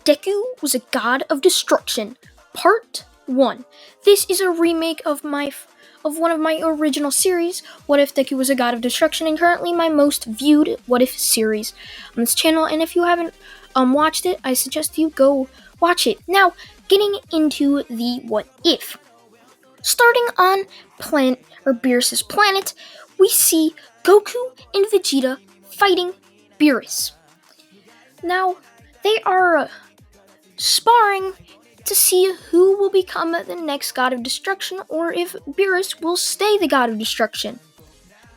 Deku was a god of destruction, part 1. This is a remake of one of my original series, What If Deku Was a God of Destruction, and currently my most viewed What If series on this channel. And if you haven't watched it, I suggest you go watch it. Now, getting into the What If. Starting on Beerus's planet, we see Goku and Vegeta fighting Beerus. Now, they are sparring to see who will become the next God of Destruction, or if Beerus will stay the God of Destruction.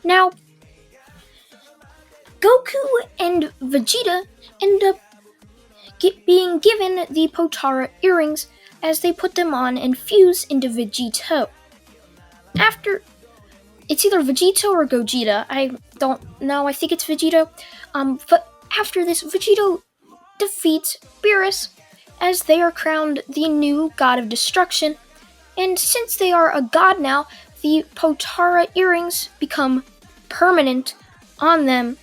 Now, Goku and Vegeta end up being given the Potara earrings as they put them on and fuse into Vegito. It's either Vegito or Gogeta, I don't know, I think it's Vegito. But after this, Vegito defeats Beerus as they are crowned the new God of Destruction. And since they are a god now, the Potara earrings become permanent on them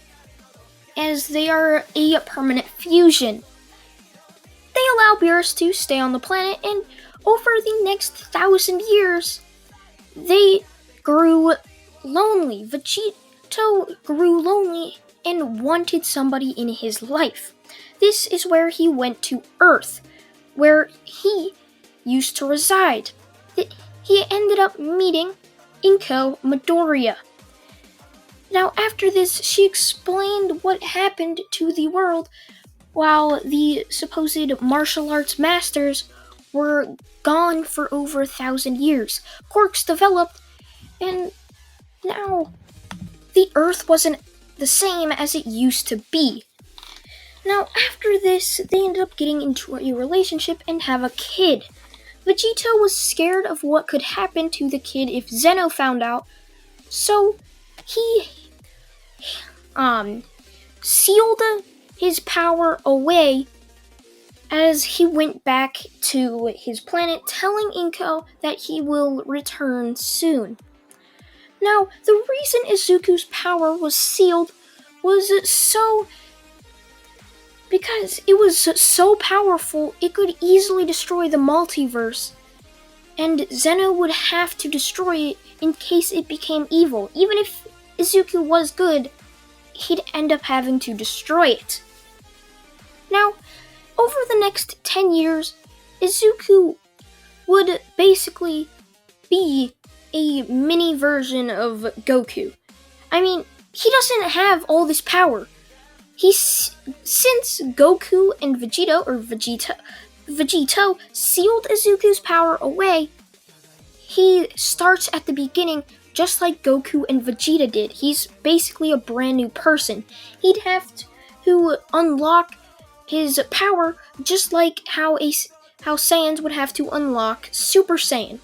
as they are a permanent fusion. They allow Beerus to stay on the planet, and over the next 1,000 years, they grew lonely. Vegito grew lonely and wanted somebody in his life. This is where he went to Earth, where he used to reside. He ended up meeting Inko Midoriya. Now, after this, she explained what happened to the world while the supposed martial arts masters were gone for over 1,000 years. Quirks developed, and now the Earth wasn't the same as it used to be. Now, after this, they ended up getting into a relationship and have a kid. Vegito was scared of what could happen to the kid if Zeno found out, so he sealed his power away as he went back to his planet, telling Inko that he will return soon. Now, the reason Izuku's power was sealed was because it was so powerful, it could easily destroy the multiverse, and Zeno would have to destroy it in case it became evil. Even if Izuku was good, he'd end up having to destroy it. Now, over the next 10 years, Izuku would basically be a mini version of Goku. I mean, he doesn't have all this power. Since Goku and Vegito sealed Izuku's power away, he starts at the beginning just like Goku and Vegeta did. He's basically a brand new person. He'd have to unlock his power just like how Saiyans would have to unlock Super Saiyan.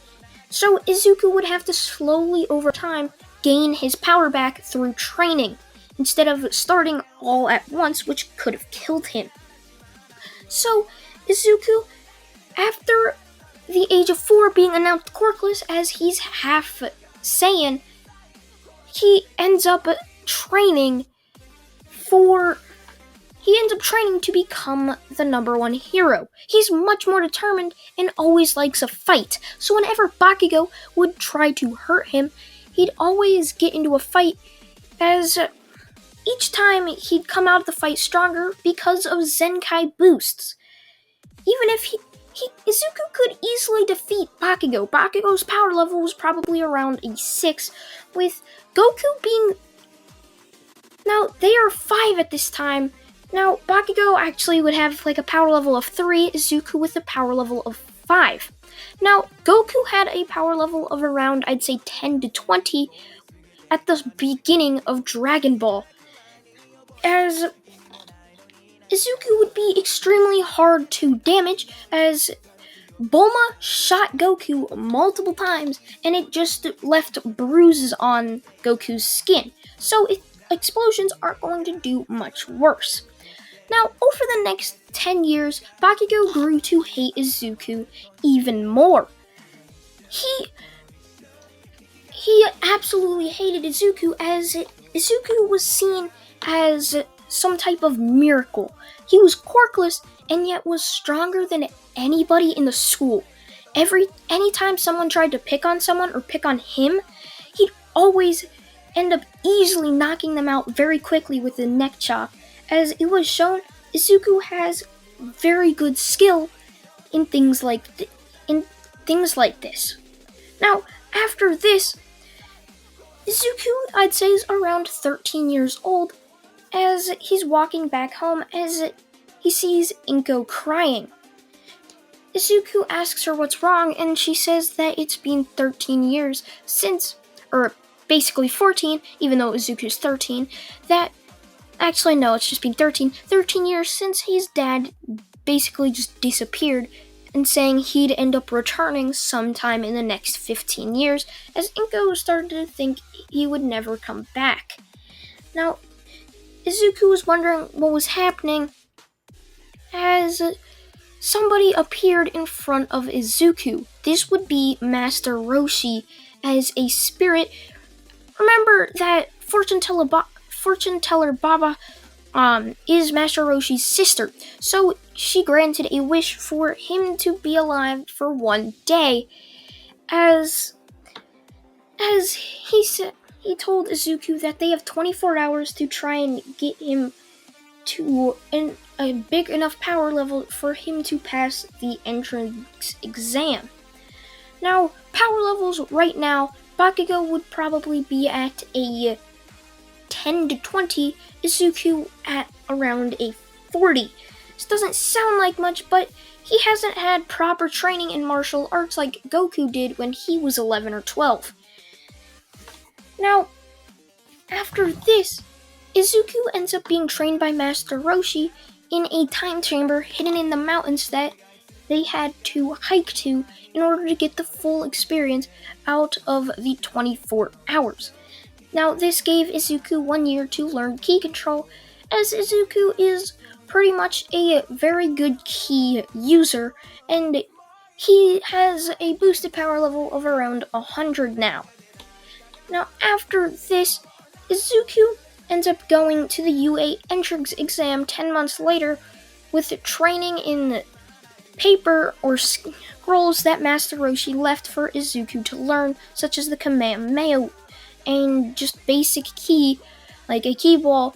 So Izuku would have to slowly over time gain his power back through training, instead of starting all at once, which could have killed him. So, Izuku, after the age of 4 being announced quirkless as he's half Saiyan, he ends up training to become the number 1 hero. He's much more determined and always likes a fight. So whenever Bakugo would try to hurt him, he'd always get into a fight, as each time he'd come out of the fight stronger because of Zenkai boosts. Even if Izuku could easily defeat Bakugo. Bakugo's power level was probably around a 6, with Goku being... Now, they are 5 at this time. Now, Bakugo actually would have like a power level of 3, Izuku with a power level of 5. Now, Goku had a power level of around, I'd say 10 to 20 at the beginning of Dragon Ball, as Izuku would be extremely hard to damage, as Bulma shot Goku multiple times and it just left bruises on Goku's skin, so explosions aren't going to do much worse. Now, over the next 10 years, Bakugo grew to hate Izuku even more. He absolutely hated Izuku, as Izuku was seen as some type of miracle. He was quirkless and yet was stronger than anybody in the school. Anytime someone tried to pick on someone or pick on him, he'd always end up easily knocking them out very quickly with the neck chop. As it was shown, Izuku has very good skill in things like this. Now, after this, Izuku, I'd say, is around 13 years old as he's walking back home as he sees Inko crying. Izuku asks her what's wrong, and she says that it's been 13 years since, or basically 14, even though Izuku's 13, actually no, it's just been 13 years since his dad basically just disappeared, and saying he'd end up returning sometime in the next 15 years, as Inko started to think he would never come back. Now, Izuku was wondering what was happening as somebody appeared in front of Izuku. This would be Master Roshi as a spirit. Remember that fortune teller Baba is Master Roshi's sister, so she granted a wish for him to be alive for one day. As he told Izuku that they have 24 hours to try and get him to a big enough power level for him to pass the entrance exam. Now, power levels right now, Bakugo would probably be at a 10 to 20, Izuku at around a 40. This doesn't sound like much, but he hasn't had proper training in martial arts like Goku did when he was 11 or 12. Now, after this, Izuku ends up being trained by Master Roshi in a time chamber hidden in the mountains that they had to hike to in order to get the full experience out of the 24 hours. Now, this gave Izuku 1 year to learn ki control, as Izuku is pretty much a very good ki user, and he has a boosted power level of around 100 now. Now, after this, Izuku ends up going to the UA entrance exam 10 months later with training in paper or scrolls that Master Roshi left for Izuku to learn, such as the Kamehameha and just basic ki, like a ki ball,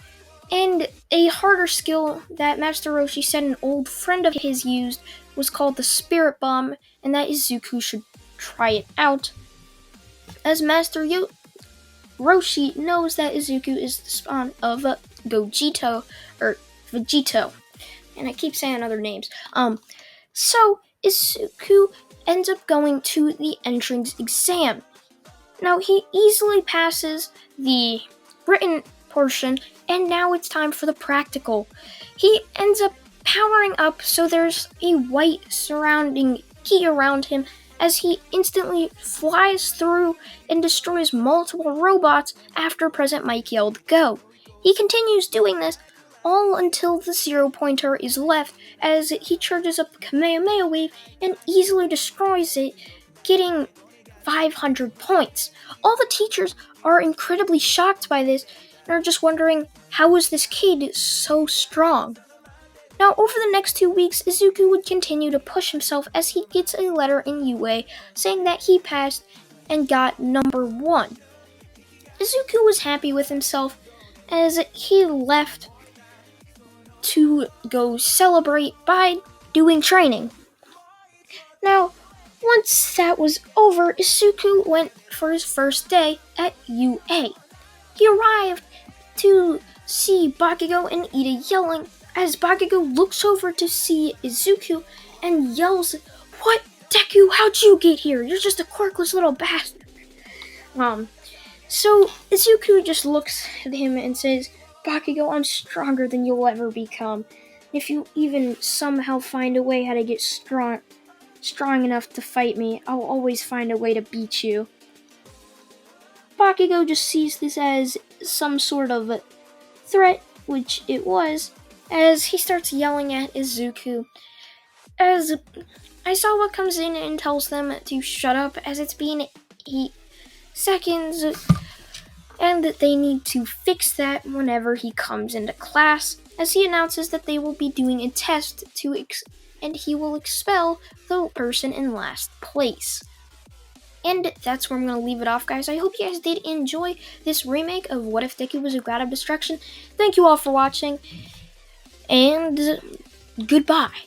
and a harder skill that Master Roshi said an old friend of his used was called the Spirit Bomb, and that Izuku should try it out, as Master Roshi knows that Izuku is the spawn of Gogito, or Vegito, and I keep saying other names. So Izuku ends up going to the entrance exam. Now, he easily passes the written portion, and now it's time for the practical. He ends up powering up so there's a white surrounding ki around him as he instantly flies through and destroys multiple robots after President Mike yelled go. He continues doing this all until the 0 pointer is left as he charges up the Kamehameha wave and easily destroys it, getting 500 points. All the teachers are incredibly shocked by this and are just wondering, how is this kid so strong? Now, over the next 2 weeks, Izuku would continue to push himself as he gets a letter in UA saying that he passed and got number 1. Izuku was happy with himself as he left to go celebrate by doing training. Now, once that was over, Izuku went for his first day at UA. He arrived to see Bakugo and Ida yelling, as Bakugo looks over to see Izuku and yells, "What? Deku, how'd you get here? You're just a quirkless little bastard." So Izuku just looks at him and says, "Bakugo, I'm stronger than you'll ever become. If you even somehow find a way how to get strong enough to fight me, I'll always find a way to beat you." Bakugo just sees this as some sort of threat, which it was, as he starts yelling at Izuku. As Aizawa comes in and tells them to shut up as it's been 8 seconds and that they need to fix that whenever he comes into class. as he announces that they will be doing a test and he will expel the person in last place. And that's where I'm going to leave it off, guys. I hope you guys did enjoy this remake of What If Deku Was a God of Destruction. Thank you all for watching, and goodbye.